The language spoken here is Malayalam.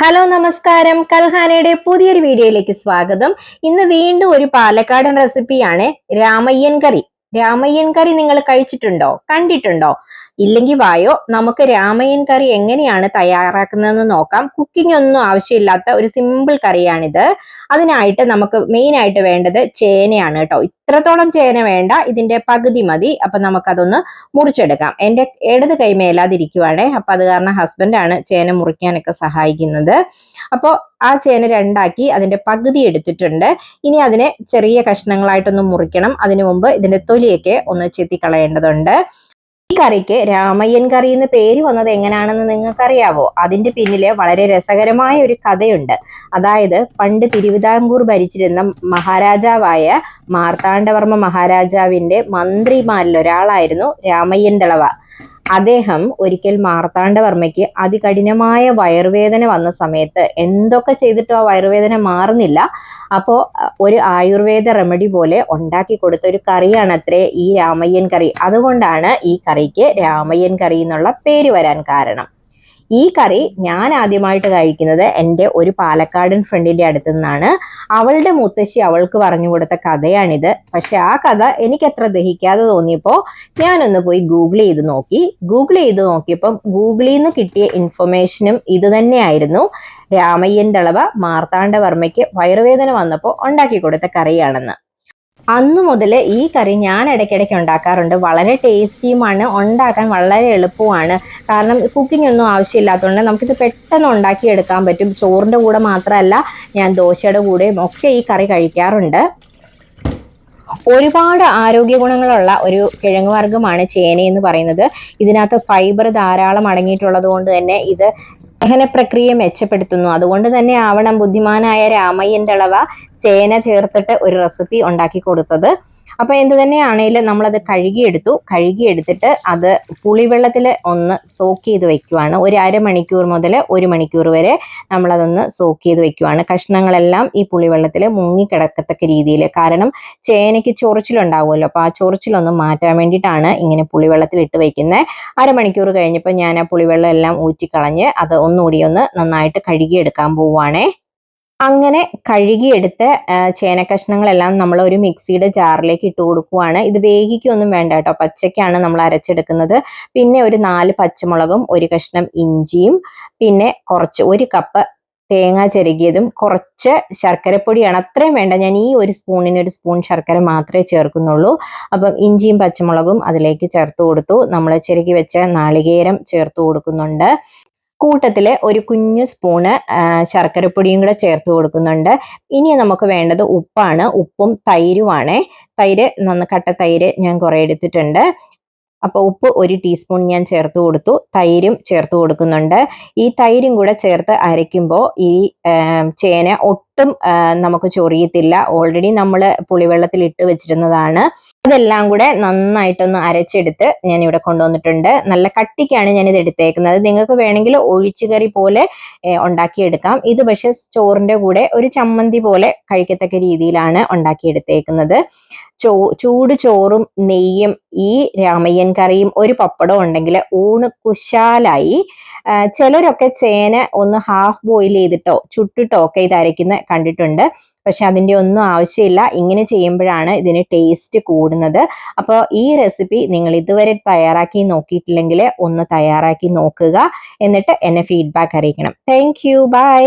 ഹലോ നമസ്കാരം, കൽഹാനയുടെ പുതിയൊരു വീഡിയോയിലേക്ക് സ്വാഗതം. ഇന്ന് വീണ്ടും ഒരു പാലക്കാടൻ റെസിപ്പിയാണ് രാമയ്യൻ കറി. രാമയ്യൻ കറി നിങ്ങൾ കഴിച്ചിട്ടുണ്ടോ, കണ്ടിട്ടുണ്ടോ? ഇല്ലെങ്കിൽ വായോ, നമുക്ക് രാമയ്യൻ കറി എങ്ങനെയാണ് തയ്യാറാക്കുന്നതെന്ന് നോക്കാം. കുക്കിംഗ് ഒന്നും ആവശ്യമില്ലാത്ത ഒരു സിമ്പിൾ കറിയാണിത്. അതിനായിട്ട് നമുക്ക് മെയിൻ ആയിട്ട് വേണ്ടത് ചേനയാണ് കേട്ടോ. ഇത്രത്തോളം ചേന വേണ്ട, ഇതിന്റെ പകുതി മതി. അപ്പൊ നമുക്കതൊന്ന് മുറിച്ചെടുക്കാം. എന്റെ ഇടത് കൈ മേലാതിരിക്കുവാണേ, അപ്പൊ അത് കാരണം ഹസ്ബൻഡാണ് ചേന മുറിക്കാനൊക്കെ സഹായിക്കുന്നത്. അപ്പോൾ ആ ചേന രണ്ടാക്കി അതിന്റെ പകുതി എടുത്തിട്ടുണ്ട്. ഇനി അതിനെ ചെറിയ കഷ്ണങ്ങളായിട്ടൊന്ന് മുറിക്കണം. അതിനു മുമ്പ് ഇതിന്റെ തൊലിയൊക്കെ ഒന്ന് ചെത്തിക്കളയേണ്ടതുണ്ട്. ഈ കറിക്ക് രാമയ്യൻ കറി എന്ന് പേര് വന്നത് എങ്ങനെയാണെന്ന് നിങ്ങൾക്കറിയാവോ? അതിന്റെ പിന്നില് വളരെ രസകരമായ ഒരു കഥയുണ്ട്. അതായത് പണ്ട് തിരുവിതാംകൂർ ഭരിച്ചിരുന്ന മഹാരാജാവായ മാർത്താണ്ഡവർമ്മ മഹാരാജാവിന്റെ മന്ത്രിമാരിൽ ഒരാളായിരുന്നു രാമയ്യൻ ദളവ. അദ്ദേഹം ഒരിക്കൽ മാർത്താണ്ഡവർമ്മയ്ക്ക് അതികഠിനമായ വയറുവേദന വന്ന സമയത്ത് എന്തൊക്കെ ചെയ്തിട്ടും ആ വയറുവേദന മാറുന്നില്ല. അപ്പോൾ ഒരു ആയുർവേദ റെമഡി പോലെ ഉണ്ടാക്കി കൊടുത്ത ഒരു കറിയാണ് അത്രേ ഈ രാമയ്യൻ കറി. അതുകൊണ്ടാണ് ഈ കറിക്ക് രാമയ്യൻ കറി എന്നുള്ള പേര് വരാൻ കാരണം. ഈ കറി ഞാൻ ആദ്യമായിട്ട് കഴിക്കുന്നത് എൻ്റെ ഒരു പാലക്കാടൻ ഫ്രണ്ടിന്റെ അടുത്ത് നിന്നാണ്. അവളുടെ മുത്തശ്ശി അവൾക്ക് പറഞ്ഞു കൊടുത്ത കഥയാണിത്. പക്ഷെ ആ കഥ എനിക്ക് അത്ര ദഹിക്കാതെ തോന്നിയപ്പോൾ ഞാനൊന്ന് പോയി ഗൂഗിൾ ചെയ്ത് നോക്കിയപ്പം ഗൂഗിളിൽ നിന്ന് കിട്ടിയ ഇൻഫർമേഷനും ഇത് തന്നെയായിരുന്നു. രാമയ്യൻ ദളവ മാർത്താണ്ഡവർമ്മയ്ക്ക് വയറുവേദന വന്നപ്പോൾ ഉണ്ടാക്കി കൊടുത്ത കറിയാണെന്ന്. അന്നു മുതൽ ഈ കറി ഞാൻ ഇടയ്ക്കിടയ്ക്ക് ഉണ്ടാക്കാറുണ്ട്. വളരെ ടേസ്റ്റിയുമാണ്, ഉണ്ടാക്കാൻ വളരെ എളുപ്പമാണ്. കാരണം കുക്കിംഗ് ഒന്നും ആവശ്യമില്ലാത്തതുകൊണ്ട് നമുക്കിത് പെട്ടെന്ന് ഉണ്ടാക്കിയെടുക്കാൻ പറ്റും. ചോറിൻ്റെ കൂടെ മാത്രമല്ല, ഞാൻ ദോശയുടെ കൂടെയും ഒക്കെ ഈ കറി കഴിക്കാറുണ്ട്. ഒരുപാട് ആരോഗ്യ ഗുണങ്ങളുള്ള ഒരു കിഴങ്ങ് വർഗ്ഗമാണ് ചേന എന്ന് പറയുന്നത്. ഇതിനകത്ത് ഫൈബർ ധാരാളം അടങ്ങിയിട്ടുള്ളത് കൊണ്ട് തന്നെ ഇത് ദഹന പ്രക്രിയ മെച്ചപ്പെടുത്തുന്നു. അതുകൊണ്ട് തന്നെ ആവണം ബുദ്ധിമാനായ രാമയ്യൻ ദളവ ചേന ചേർത്തിട്ട് ഒരു റെസിപ്പി ഉണ്ടാക്കി കൊടുത്തത്. അപ്പൊ എന്ത് തന്നെയാണേലും നമ്മളത് കഴുകിയെടുത്തിട്ട് അത് പുളിവെള്ളത്തിൽ ഒന്ന് സോക്ക് ചെയ്ത് വെക്കുവാണ്. ഒരു അരമണിക്കൂർ മുതൽ 1 മണിക്കൂർ വരെ നമ്മളതൊന്ന് സോക്ക് ചെയ്ത് വെക്കുവാണ്. കഷ്ണങ്ങളെല്ലാം ഈ പുളിവെള്ളത്തിൽ മുങ്ങിക്കിടക്കത്തക്ക രീതിയിൽ. കാരണം ചേനയ്ക്ക് ചൊറിച്ചിലുണ്ടാവുമല്ലോ, അപ്പൊ ആ ചൊറിച്ചിലൊന്ന് മാറ്റാൻ വേണ്ടിയിട്ടാണ് ഇങ്ങനെ പുളിവെള്ളത്തിൽ ഇട്ട് വെക്കുന്നത്. അരമണിക്കൂർ കഴിഞ്ഞപ്പോൾ ഞാൻ ആ പുളിവെള്ളം എല്ലാം ഊറ്റിക്കളഞ്ഞ് അത് ഒന്നുകൂടി ഒന്ന് നന്നായിട്ട് കഴുകിയെടുക്കാൻ പോവുകയാണേ. അങ്ങനെ കഴുകിയെടുത്ത ചേന കഷ്ണങ്ങളെല്ലാം നമ്മൾ ഒരു മിക്സിയുടെ ജാറിലേക്ക് ഇട്ട് കൊടുക്കുവാണ്. ഇത് വേവിക്കൊന്നും വേണ്ട കേട്ടോ, പച്ചക്കാണ് നമ്മൾ അരച്ചെടുക്കുന്നത്. പിന്നെ ഒരു 4 പച്ചമുളകും 1 കഷ്ണം ഇഞ്ചിയും പിന്നെ ഒരു കപ്പ് തേങ്ങ ചിരകിയതും കുറച്ച് ശർക്കരപ്പൊടിയാണ്. അത്രയും വേണ്ട, ഞാൻ ഈ ഒരു സ്പൂണിന് 1 സ്പൂൺ ശർക്കര മാത്രമേ ചേർക്കുന്നുള്ളൂ. അപ്പം ഇഞ്ചിയും പച്ചമുളകും അതിലേക്ക് ചേർത്ത് കൊടുത്തു. നമ്മൾ ചിരകി വെച്ച നാളികേരം ചേർത്ത് കൊടുക്കുന്നുണ്ട്. കൂട്ടത്തില് ഒരു കുഞ്ഞു സ്പൂണ് ശർക്കരപ്പൊടിയും കൂടെ ചേർത്ത് കൊടുക്കുന്നുണ്ട്. ഇനി നമുക്ക് വേണ്ടത് ഉപ്പാണ്. ഉപ്പും തൈരുമാണ്. കട്ട തൈര് ഞാൻ കുറെ എടുത്തിട്ടുണ്ട്. അപ്പോൾ ഉപ്പ് 1 ടീസ്പൂൺ ഞാൻ ചേർത്ത് കൊടുത്തു. തൈരും ചേർത്ത് കൊടുക്കുന്നുണ്ട്. ഈ തൈരും കൂടെ ചേർത്ത് അരയ്ക്കുമ്പോൾ ഈ ചേന ഒട്ടും നമുക്ക് ചൊറിയത്തില്ല. ഓൾറെഡി നമ്മൾ പുളിവെള്ളത്തിൽ ഇട്ട് വെച്ചിരുന്നതാണ്. അതെല്ലാം കൂടെ നന്നായിട്ടൊന്ന് അരച്ചെടുത്ത് ഞാൻ ഇവിടെ കൊണ്ടുവന്നിട്ടുണ്ട്. നല്ല കട്ടിക്കാണ് ഞാനിത് എടുത്തേക്കുന്നത്. നിങ്ങൾക്ക് വേണമെങ്കിൽ ഒഴിച്ചുകറി പോലെ ഉണ്ടാക്കിയെടുക്കാം. ഇത് പക്ഷെ ചോറിൻ്റെ കൂടെ ഒരു ചമ്മന്തി പോലെ കഴിക്കത്തക്ക രീതിയിലാണ് ഉണ്ടാക്കിയെടുത്തേക്കുന്നത്. ചൂട് ചോറും നെയ്യും ഈ രാമയ്യൻ കറിയും ഒരു പപ്പടവും ഉണ്ടെങ്കിൽ ഊണ് കുശാലായി. ചിലരൊക്കെ ചേന ഒന്ന് ഹാഫ് ബോയിൽ ചെയ്തിട്ടോ ചുട്ടിട്ടോ ഒക്കെ ഇത് അരയ്ക്കുന്ന കണ്ടിട്ടുണ്ട്. പക്ഷെ അതിൻ്റെ ഒന്നും ആവശ്യമില്ല. ഇങ്ങനെ ചെയ്യുമ്പോഴാണ് ഇതിന് ടേസ്റ്റ് കൂടുന്നത്. അപ്പോൾ ഈ റെസിപ്പി നിങ്ങൾ ഇതുവരെ തയ്യാറാക്കി നോക്കിയിട്ടില്ലെങ്കിൽ ഒന്ന് തയ്യാറാക്കി നോക്കുക. എന്നിട്ട് എന്നെ ഫീഡ്ബാക്ക് അറിയിക്കണം. Thank you, by.